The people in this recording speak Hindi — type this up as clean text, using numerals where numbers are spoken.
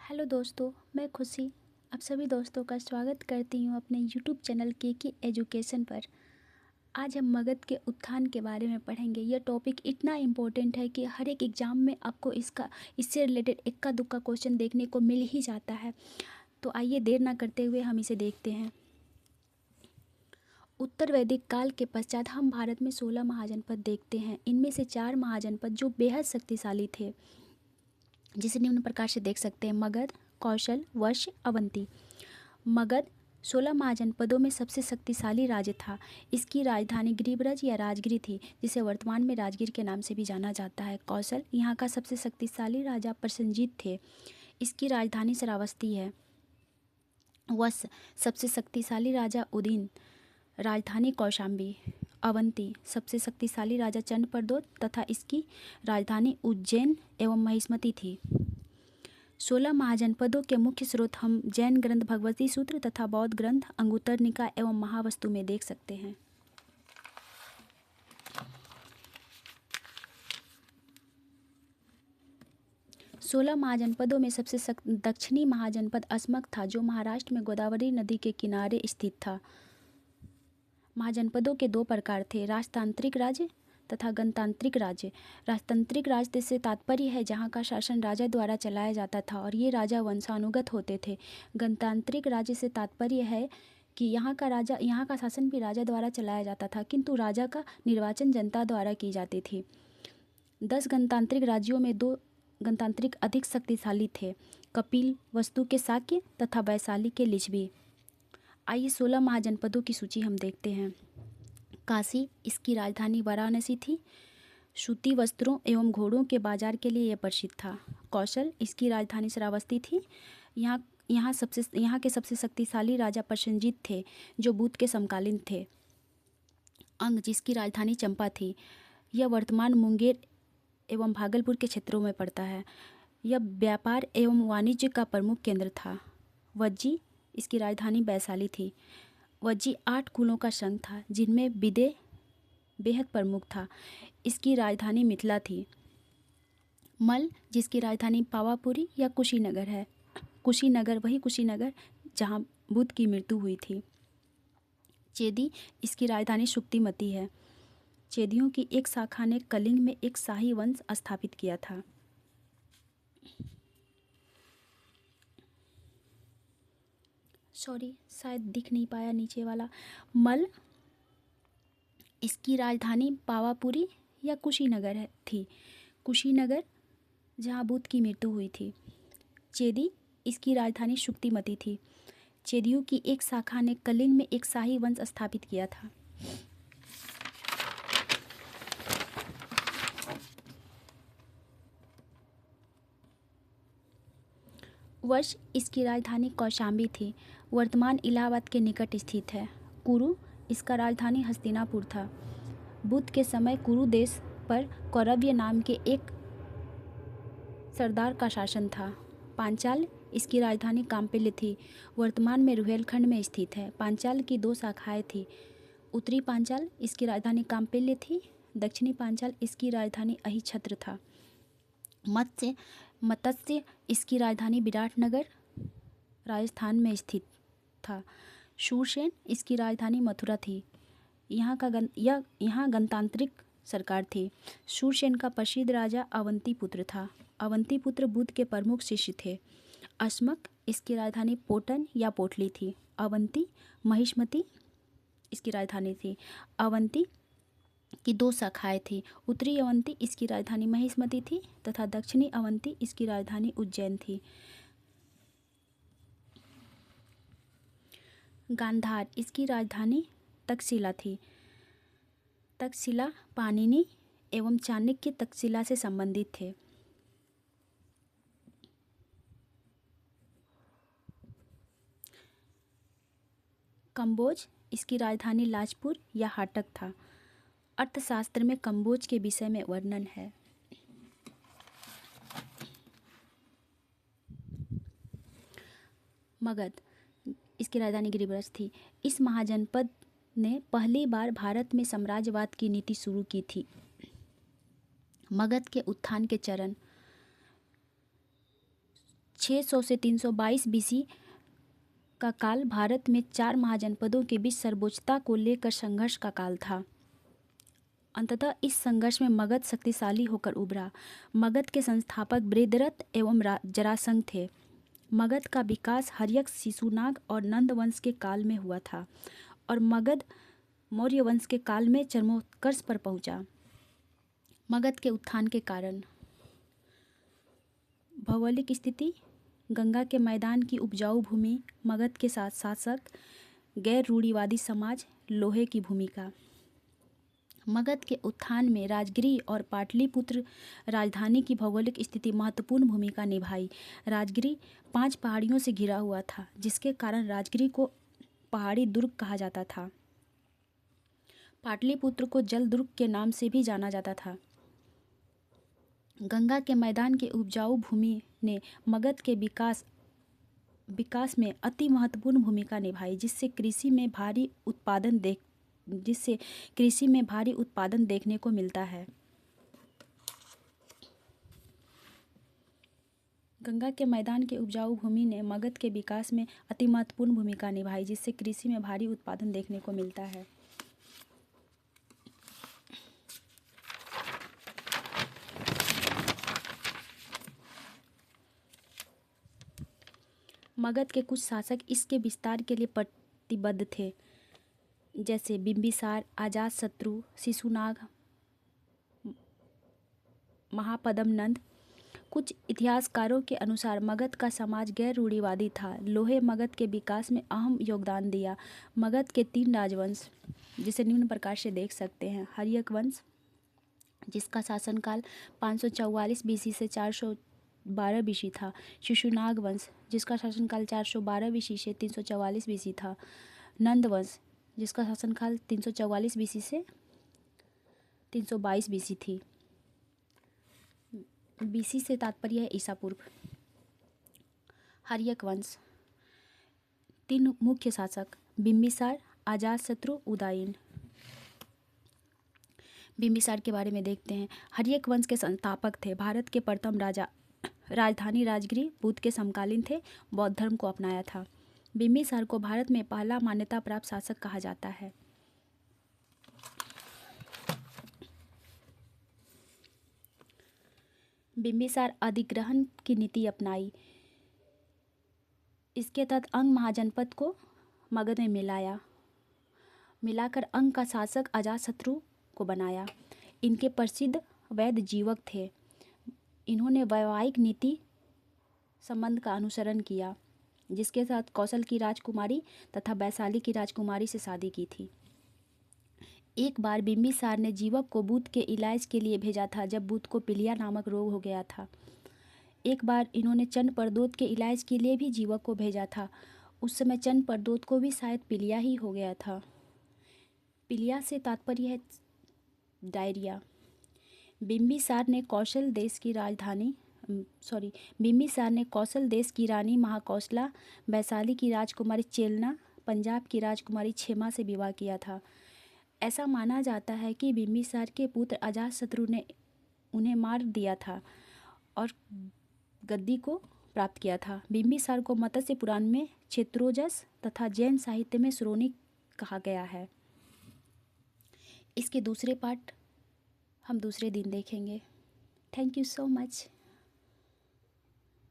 हेलो दोस्तों, मैं खुशी आप सभी दोस्तों का स्वागत करती हूँ अपने यूट्यूब चैनल के एजुकेशन पर। आज हम मगध के उत्थान के बारे में पढ़ेंगे। यह टॉपिक इतना इम्पोर्टेंट है कि हर एक एग्ज़ाम में आपको इससे रिलेटेड इक्का दुक्का क्वेश्चन देखने को मिल ही जाता है। तो आइए देर ना करते हुए हम इसे देखते हैं। उत्तर वैदिक काल के पश्चात हम भारत में 16 महाजनपद देखते हैं। इनमें से 4 महाजनपद जो बेहद शक्तिशाली थे, जिसे निम्न प्रकार से देख सकते हैं: मगध, कौशल, वश, अवंती। मगध 16 महाजनपदों में सबसे शक्तिशाली राज्य था। इसकी राजधानी गिरिब्रज या राजगिरी थी, जिसे वर्तमान में राजगीर के नाम से भी जाना जाता है। कौशल यहाँ का सबसे शक्तिशाली राजा प्रसेनजीत थे। इसकी राजधानी श्रावस्ती है। वश सबसे शक्तिशाली राजा उदयन, राजधानी कौशाम्बी। अवंती सबसे शक्तिशाली राजा चंद्रप्रद्योत तथा इसकी राजधानी उज्जैन एवं महिष्मती थी। 16 महाजनपदों के मुख्य स्रोत हम जैन ग्रंथ भगवती सूत्र तथा बौद्ध ग्रंथ अंगुत्तर निकाय एवं महावस्तु में देख सकते हैं। सोलह महाजनपदों में सबसे दक्षिणी महाजनपद अस्मक था, जो महाराष्ट्र में गोदावरी नदी के किनारे स्थित था। महाजनपदों के 2 प्रकार थे: राजतांत्रिक राज्य तथा गणतांत्रिक राज्य। राजतांत्रिक राज्य से तात्पर्य है जहाँ का शासन राजा द्वारा चलाया जाता था और ये राजा वंशानुगत होते थे। गणतांत्रिक राज्य से तात्पर्य है कि यहाँ का शासन भी राजा द्वारा चलाया जाता था, किंतु राजा का निर्वाचन जनता द्वारा की जाती थी। 10 गणतांत्रिक राज्यों में 2 गणतांत्रिक अधिक शक्तिशाली थे: कपिल वस्तु के शाक्य तथा वैशाली के लिच्छवी। आइए 16 महाजनपदों की सूची हम देखते हैं। काशी, इसकी राजधानी वाराणसी थी। सूती वस्त्रों एवं घोड़ों के बाजार के लिए यह प्रसिद्ध था। कौशल, इसकी राजधानी श्रावस्ती थी। यहाँ के सबसे शक्तिशाली राजा प्रसेनजीत थे, जो बुद्ध के समकालीन थे। अंग, जिसकी राजधानी चंपा थी। यह वर्तमान मुंगेर एवं भागलपुर के क्षेत्रों में पड़ता है। यह व्यापार एवं वाणिज्य का प्रमुख केंद्र था। वज्जी, इसकी राजधानी वैशाली थी। वज्जी 8 कुलों का संघ था, जिनमें विदेह बेहद प्रमुख था। इसकी राजधानी मिथिला थी। मल, जिसकी राजधानी पावापुरी या कुशीनगर है। वही कुशीनगर जहाँ बुद्ध की मृत्यु हुई थी। चेदी, इसकी राजधानी शुक्तिमती है। चेदियों की एक शाखा ने कलिंग में एक शाही वंश स्थापित किया था। शायद दिख नहीं पाया नीचे वाला। मल, इसकी राजधानी पावापुरी या कुशीनगर थी। कुशीनगर जहाँ बुद्ध की मृत्यु हुई थी। चेदी, इसकी राजधानी शुक्तिमती थी। चेदियों की एक शाखा ने कलिंग में एक शाही वंश स्थापित किया था। वश, इसकी राजधानी कौशाम्बी थी, वर्तमान इलाहाबाद के निकट स्थित है। कुरु, इसका राजधानी हस्तिनापुर था। बुद्ध के समय कुरु देश पर कौरव्य नाम के एक सरदार का शासन था। पांचाल, इसकी राजधानी काम्पिल्य थी, वर्तमान में रुहेलखंड में स्थित है। पांचाल की 2 शाखाएं थी। उत्तरी पांचाल, इसकी राजधानी काम्पिल्य थी। दक्षिणी पांचाल, इसकी राजधानी अहिछत्र था। मत्स्य, इसकी राजधानी विराटनगर राजस्थान में स्थित था। शूरसेन, इसकी राजधानी मथुरा थी। यहाँ गणतांत्रिक सरकार थी। शूरसेन का प्रसिद्ध राजा अवंती पुत्र था। अवंती पुत्र बुद्ध के प्रमुख शिष्य थे। अस्मक, इसकी राजधानी पोटन या पोटली थी। अवंती महिष्मती इसकी राजधानी थी। अवंती की 2 शाखाएं थी। उत्तरी अवंती, इसकी राजधानी महिष्मती थी तथा दक्षिणी अवंती, इसकी राजधानी उज्जैन थी। गांधार, इसकी राजधानी तक्षशिला थी। तक्षशिला पाणिनि एवं चाणक्य तक्षशिला से संबंधित थे। कंबोज, इसकी राजधानी लाजपुर या हाटक था। अर्थशास्त्र में कंबोज के विषय में वर्णन है। मगध, इसकी राजधानी गिरिब्रज थी। इस महाजनपद ने पहली बार भारत में साम्राज्यवाद की नीति शुरू की थी। मगध के उत्थान के चरण: 600 से 322 BC का काल भारत में 4 महाजनपदों के बीच सर्वोच्चता को लेकर संघर्ष का काल था। अंततः इस संघर्ष में मगध शक्तिशाली होकर उभरा। मगध के संस्थापक बृहद्रथ एवं जरासंध थे। मगध का विकास हर्यक, शिशुनाग और नंद वंश के काल में हुआ था और मगध मौर्य वंश के काल में चरमोत्कर्ष पर पहुंचा। मगध के उत्थान के कारण भौगोलिक स्थिति, गंगा के मैदान की उपजाऊ भूमि, मगध के साथ शासक, गैर रूढ़िवादी समाज, लोहे की भूमिका। मगध के उत्थान में राजगिरी और पाटलिपुत्र राजधानी की भौगोलिक स्थिति महत्वपूर्ण भूमिका निभाई। राजगिरी 5 पहाड़ियों से घिरा हुआ था, जिसके कारण राजगिरी को पहाड़ी दुर्ग कहा जाता था। पाटलिपुत्र को जल दुर्ग के नाम से भी जाना जाता था। गंगा के मैदान के उपजाऊ भूमि ने मगध के विकास में अति महत्वपूर्ण भूमिका निभाई, जिससे कृषि में भारी उत्पादन देखने को मिलता है। गंगा के मैदान के उपजाऊ भूमि ने मगध के विकास में अति महत्वपूर्ण भूमिका निभाई, जिससे कृषि में भारी उत्पादन देखने को मिलता है। मगध के कुछ शासक इसके विस्तार के लिए प्रतिबद्ध थे, जैसे बिंबिसार, अजातशत्रु, शिशुनाग, महापद्म नंद। कुछ इतिहासकारों के अनुसार मगध का समाज गैर रूढ़िवादी था। लोहे मगध के विकास में अहम योगदान दिया। मगध के 3 राजवंश, जिसे निम्न प्रकार से देख सकते हैं। हर्यक वंश, जिसका शासनकाल 544 BC से 412 BC था। शिशुनाग वंश, जिसका शासनकाल 412 BC से 344 BC था। नंद वंश, जिसका शासनकाल 344 BC से 322 BC थी। BC से तात्पर्य है ईसा पूर्व। हर्यक वंश, 3 मुख्य शासक, बिंबिसार, अजातशत्रु, उदयन। बिंबिसार के बारे में देखते हैं। हर्यक वंश के संस्थापक थे। भारत के प्रथम राजा, राजधानी राजगिरी, बुद्ध के समकालीन थे, बौद्ध धर्म को अपनाया था। बिंबिसार को भारत में पहला मान्यता प्राप्त शासक कहा जाता है। बिंबिसार अधिग्रहण की नीति अपनाई। इसके तहत अंग महाजनपद को मगध में मिलाकर अंग का शासक अजातशत्रु को बनाया। इनके प्रसिद्ध वैद्य जीवक थे। इन्होंने वैवाहिक नीति संबंध का अनुसरण किया, जिसके साथ कौशल की राजकुमारी तथा वैशाली की राजकुमारी से शादी की थी। एक बार बिंबिसार ने जीवक को बुद्ध के इलाज के लिए भेजा था, जब बुद्ध को पीलिया नामक रोग हो गया था। एक बार इन्होंने चंड प्रदोत के इलाज के लिए भी जीवक को भेजा था। उस समय चंड प्रदोत को भी शायद पीलिया ही हो गया था। पीलिया से तात्पर्य है डायरिया। बिंबिसार ने कौशल देश की रानी महाकौशला, वैशाली की राजकुमारी चेलना, पंजाब की राजकुमारी क्षेमा से विवाह किया था। ऐसा माना जाता है कि बिंबिसार के पुत्र अजातशत्रु ने उन्हें मार दिया था और गद्दी को प्राप्त किया था। बिंबिसार को मत्स्य पुराण में क्षेत्रोजस तथा जैन साहित्य में श्रोणिक कहा गया है। इसके दूसरे पार्ट हम दूसरे दिन देखेंगे। Thank you so much.